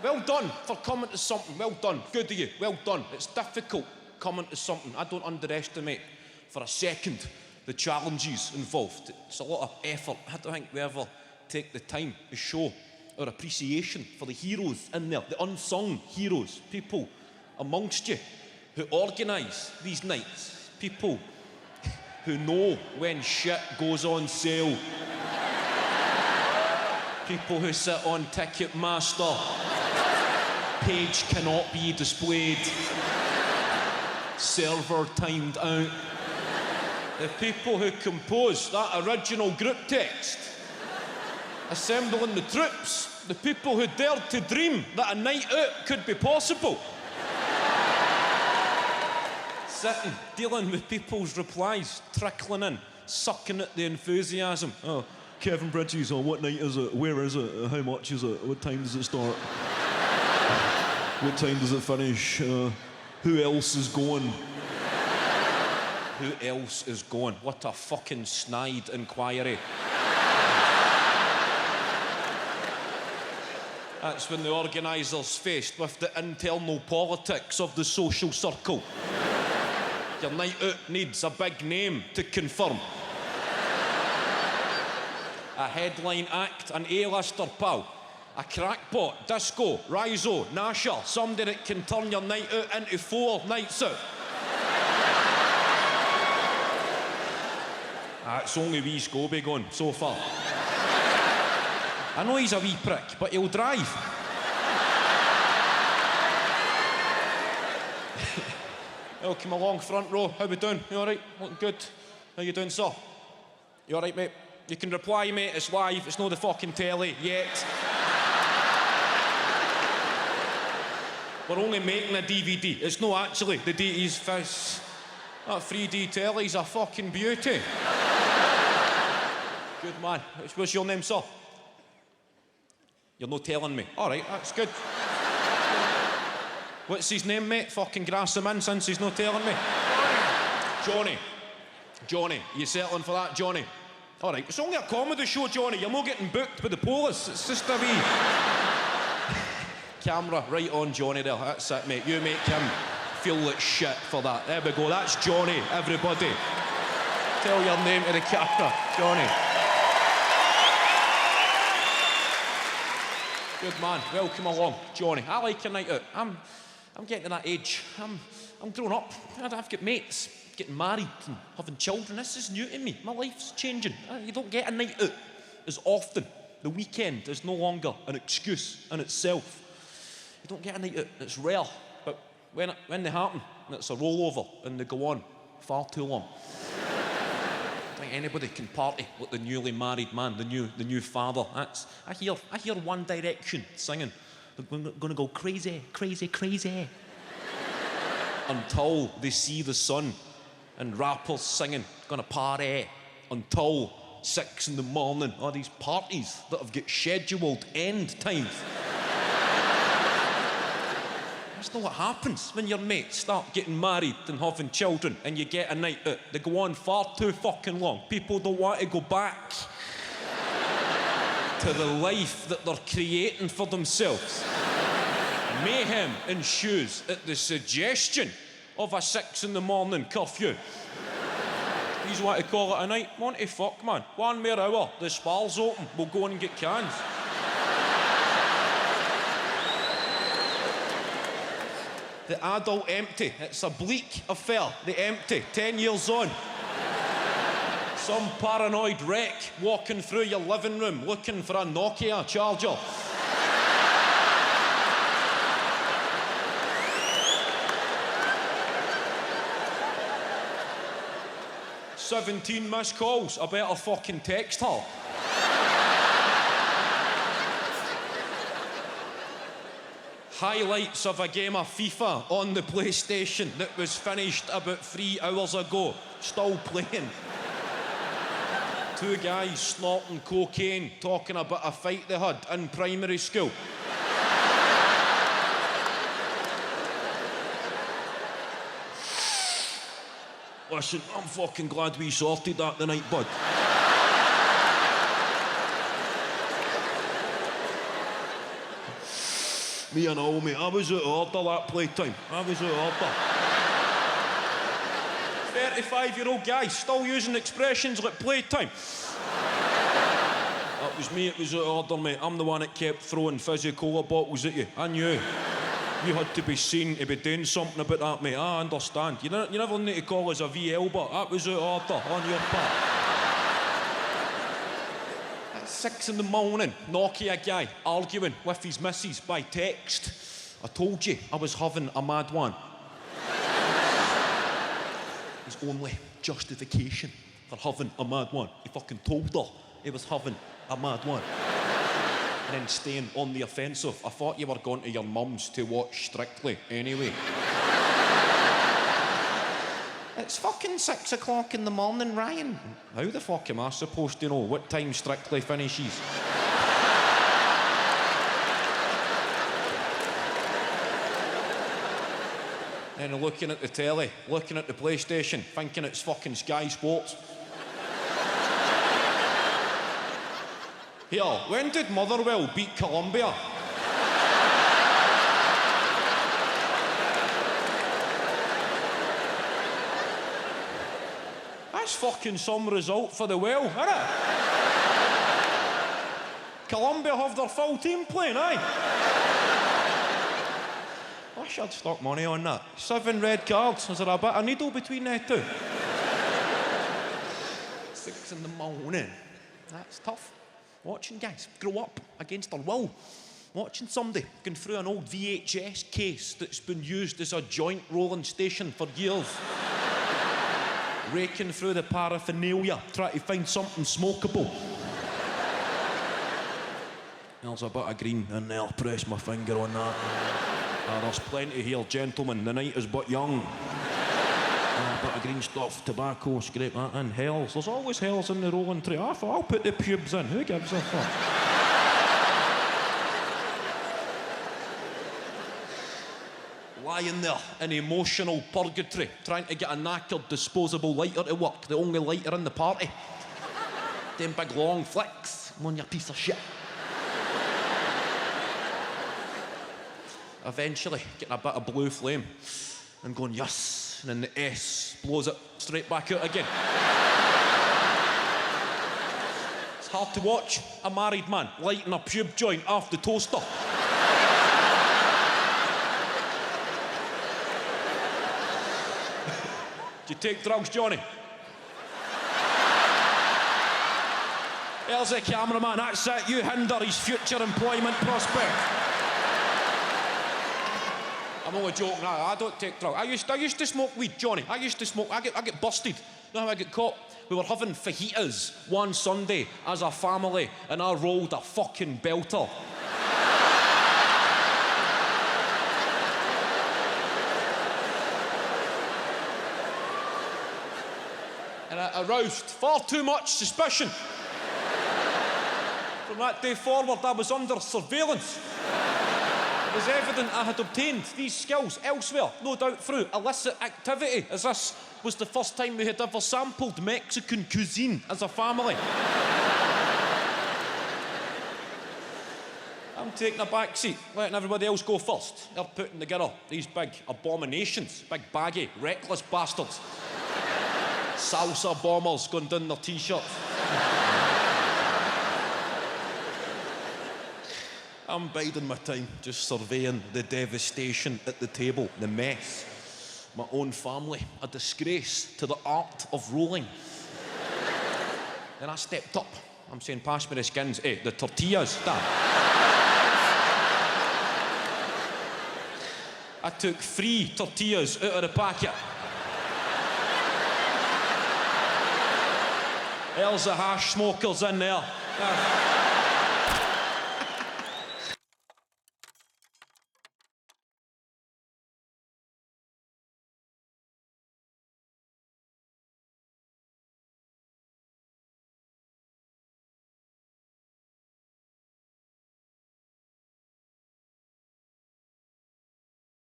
well done for coming to something. Well done. Good of you. Well done. It's difficult coming to something. I don't underestimate for a second the challenges involved. It's a lot of effort. I don't think we ever take the time to show our appreciation for the heroes in there, the unsung heroes, people amongst you who organise these nights, people who know when shit goes on sale, people who sit on Ticketmaster, page cannot be displayed, server timed out, the people who compose that original group text, assembling the troops, the people who dared to dream that a night out could be possible. Sitting, dealing with people's replies, trickling in, sucking at the enthusiasm. Oh, Kevin Bridges, what night is it? Where is it? How much is it? What time does it start? What time does it finish? Who else is going? Who else is going? What a fucking snide inquiry. That's when the organisers faced with the internal politics of the social circle. Your night out needs a big name to confirm. A headline act, an A-lister pal, a crackpot, disco, rhizo, nasher, somebody that can turn your night out into 4 nights out. It's only wee Scobie gone so far. I know he's a wee prick, but he'll drive. Welcome along, front row. How we doing? You all right? Looking good? How you doing, sir? You all right, mate? You can reply, mate. It's live. It's not the fucking telly yet. We're only making a DVD. It's not actually the DT's fizz. That 3D telly's a fucking beauty. Good man. What's your name, sir? You're not telling me. All right, that's good. What's his name, mate? Fucking grass him in since he's not telling me. Johnny. Johnny. You settling for that, Johnny? All right, it's only a comedy show, Johnny. You're not getting booked by the police. It's just a wee... Camera right on Johnny there. That's it, mate. You make him feel like shit for that. There we go. That's Johnny, everybody. Tell your name to the camera, Johnny. Good man. Welcome along, Johnny. I like a night out. I'm getting to that age. I'm grown up. I've got mates, getting married and having children. This is new to me. My life's changing. You don't get a night out as often. The weekend is no longer an excuse in itself. You don't get a night out. It's rare. But when they happen, it's a rollover and they go on far too long. I think anybody can party like the newly married man, the new father. I hear One Direction singing. They're gonna go crazy, crazy, crazy. Until they see the sun and rappers singing, gonna party until 6 in the morning. All these parties that have got scheduled end times. That's not what happens when your mates start getting married and having children and you get a night out. They go on far too fucking long. People don't want to go back to the life that they're creating for themselves. Mayhem ensues at the suggestion of a 6 in the morning curfew. These want to call it a night. Want to fuck, man. 1 more hour, the spar's open. We'll go and get cans. The adult empty. It's a bleak affair. The empty. 10 years on. Some paranoid wreck walking through your living room looking for a Nokia charger. "17 missed calls. I better fucking text her." Highlights of a game of FIFA on the PlayStation that was finished about 3 hours ago. Still playing. 2 guys snorting cocaine, talking about a fight they had in primary school. Listen, I'm fucking glad we sorted that tonight, bud. Me and all, mate. I was out of order that playtime. I was out of order. 35-year-old guy still using expressions like playtime. That was me, it was out of order, mate. I'm the one that kept throwing fizzy cola bottles at you. I knew. You had to be seen to be doing something about that, mate. I understand. You never need to call us a VL, but that was out of order on your part. At 6 in the morning, Nokia guy arguing with his missus by text. I told you I was having a mad one. His only justification for having a mad one. He fucking told her he was having a mad one. And then staying on the offensive. I thought you were going to your mum's to watch Strictly anyway. It's fucking 6 o'clock in the morning, Ryan. How the fuck am I supposed to know what time Strictly finishes? Then looking at the telly, looking at the PlayStation, thinking it's fucking Sky Sports. Here, when did Motherwell beat Colombia? That's fucking some result for the well, isn't it? Colombia have their full team playing, aye? I wish I'd stuck money on that. 7 red cards. Is there a bit of needle between the two? 6 in the morning. That's tough. Watching guys grow up against their will. Watching somebody going through an old VHS case that's been used as a joint rolling station for years. Raking through the paraphernalia, trying to find something smokable. There's a bit of green in there, press my finger on that. There's plenty here, gentlemen, the night is but young. A bit of green stuff, tobacco, scrape that in. Hells, there's always hells in the rolling tray. I thought I'll put the pubes in, who gives a fuck? Lying there in emotional purgatory, trying to get a knackered disposable lighter to work, the only lighter in the party. Them big long flicks, come on you piece of shit. Eventually getting a bit of blue flame and going yes. And then the S blows it straight back out again. It's hard to watch a married man lighting a pube joint off the toaster. Do you take drugs, Johnny? There's the cameraman, that's it. You hinder his future employment prospect. I'm only joking. I don't take drugs. I used to smoke weed, Johnny. I used to smoke. I get busted. You know how I get caught? We were having fajitas one Sunday as a family, and I rolled a fucking belter. And it aroused far too much suspicion. From that day forward, I was under surveillance. It was evident I had obtained these skills elsewhere, no doubt through illicit activity, as this was the first time we had ever sampled Mexican cuisine as a family. I'm taking a back seat, letting everybody else go first. They're putting together these big abominations, big baggy, reckless bastards. Salsa bombers going down their t-shirts. I'm biding my time, just surveying the devastation at the table, the mess. My own family, a disgrace to the art of rolling. Then I stepped up. I'm saying, pass me the skins. The tortillas, Dad. I took 3 tortillas out of the packet. There's the hash smokers in there.